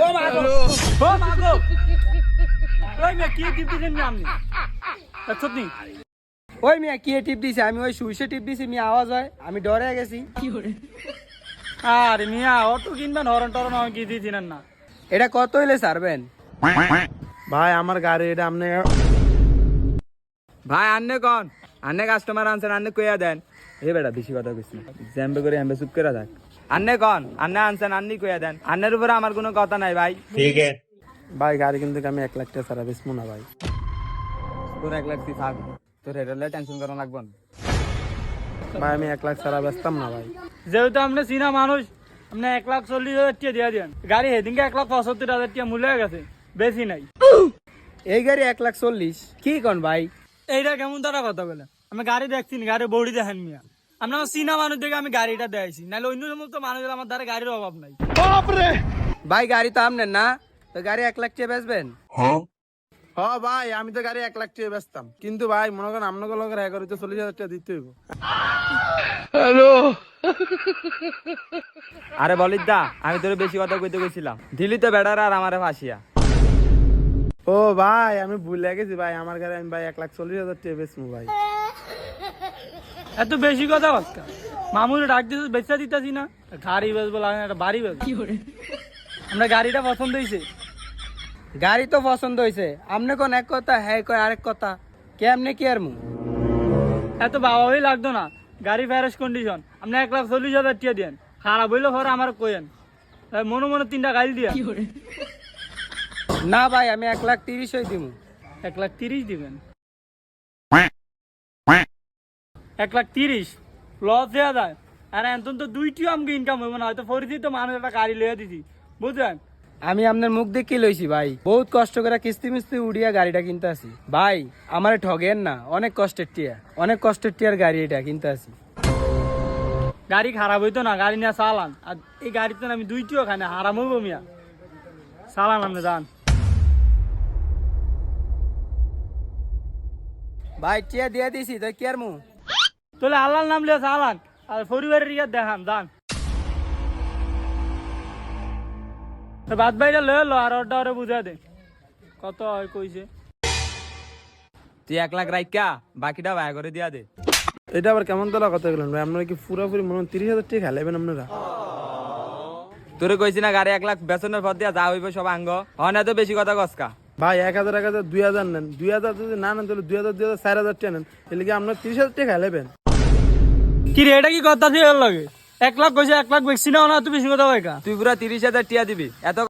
ও মা গো ও মা গো ওই মিয়া কি টিপ দিছেন মিয়া আপনি সত্যি ওই মিয়া কি টিপ দিছে? আমি ওই সুইচে টিপ দিছি, মিয়া আওয়াজ হয়, আমি ডরে গেছি। আরে মিয়া অটো কিনবেন হরন টরন আমি কি দিছিলেন না। এটা কত হইলে ছাড়বেন? ভাই আমার গাড়ি এটা আপনি ভাই আন্নে কন, আন্নে কাস্টমার আনছেন, আন্নে কইয়া দেন। এ বেটা বেশি কথা কইছ না, জ্যাম্বে করে এমবে চুপ করে থাক। আন্নে কন, আন্নে আনছেন, আন্নি কইয়া দেন। আন্নের উপরে আমার কোনো কথা নাই ভাই। ভাই গাড়ি কিন্তু আমি 1 লাখ টাকা ছাড়া বেচবো না ভাই। তোর 1 লাখ তুই থাক, তোর এটা টেনশন করা লাগবে না। ভাই আমি 1 লাখ ছাড়া বেচতাম না ভাই। যেহেতু আপনি চীনা মানুষ, আপনি 1,40,000 টাকা দিয়ে দেন। গাড়ি সেদিনকে 1,75,000 টাকা মূল্য হয়ে গেছে, বেশি নাই। এই গাড়ি 1,40,000 কি কন ভাই? এইটা কেমন তারা কথা বলে? আমি গাড়ি দেখছি না, গাড়ি বড়ি দেখেন মিয়া। আপনার চীনা মানুষ দেখে আমি গাড়িটা দেখাইছি, নাহলে অন্য সমস্ত মানুষের আমার দ্বারা গাড়ির অভাব নাই। ভাই গাড়ি তো আমনের না, তো গাড়ি 1 লাখ টাকা বেচবেন? হ্যাঁ ভাই আমি তো গাড়ি 1 লাখ টাকা বেচতাম, কিন্তু ভাই মনে করেন আপনাকে লগের 40,000 টাকা দিতে হইব। আরে বলিস দা, আমি তোর বেশি কথা কইতে কইছিলাম, দিলি তো বেড়ার আর আমারে ফাঁসিয়া। ও ভাই আমি ভুলে গেছি ভাই, আমার গাড়ি আমি ভাই 1,40,000 টাকা বেচবো ভাই। এত বেশি কথা বাক্কা মামুরে ডাক দিতে বেচা দিতেছি না, গাড়ি বেচবো লাগে না, একটা বাড়ি বেচবো। আমরা গাড়িটা পছন্দ হয়েছে। গাড়ি তো পছন্দ হয়েছে, আপনি কোন এক কথা, হ্যাঁ কয় আরেক কথা, কেমনে কি আর মু? এত বাবাই লাগতো না, গাড়ি ফ্যারেস কন্ডিশন। আপনি 1,40,000 টাকা দেন, খারাপ হইলে পরে আমার কইেন, মনে মনে 3টা গাড়ি দিয়া। না ভাই আমি 1,30,000 দিব। 1,30,000 দিবেন? 1,30,000 লস দেওয়া যায়। আর এখন তো 2টিও আমাকে ইনকাম হইব না, হয়তো পরিচিত মানুষ একটা গাড়ি লিয়ে দিছি, বুঝলেন? আমি আপনার মুখ দেখে লইছি ভাই, বহুত কষ্ট করে কিস্তি মিস্তি উড়িয়া গাড়িটা কিনতে আসি ভাই, আমারে ঠগেন না, অনেক কষ্টের টিয়া, অনেক কষ্টের টিয়ার গাড়ি এটা কিনতে আসি। গাড়ি খারাপ হইতো না, গাড়ি নিয়ে চালান। আর এই গাড়িতে আমি 2টিও খাই না, হারাম হইব মিয়া। চালান আপনি যান। ভাই টিয়া দিয়া দিছি, তো কি আর মু? তাহলে আল্লাহর নাম লিয়ে চালান, আর পরিবারের ইয়ে দেখান, যান। বাদ বাইরে লয়ে লো, আর ওটা ওরে বুঝা দে কত হয় কইছে। তুই 1 লাখ রাইকা বাকিটা ভাই করে দিয়া দে। এটা আবার কেমন তোলা কথা বললেন ভাই? আপনারা কি পুরোপুরি মনে হয় 30,000 টাকা খেলাবেন আপনারা? তোরে কইছি না গাড়ি 1 লাখ বেচনের পর দিয়া যা হইব সব আঙ্গ, হন এত বেশি কথা কসকা। ভাই 1,000 1,000 2,000 নেন, 2,000 যদি না নেন তাহলে 2,000 2,000 4,000 টাকা নেন, তাহলে কি আপনার 30,000 টাকা খেলাবেন? কি রে, এটা কি কথা দিয়ে লাগে? 1 লাখ কইছে, 1 লাখ বেশি না, তুই বেশি কথা ভাই কা? তুই পুরা 30,000 টিয়া দিবি, এত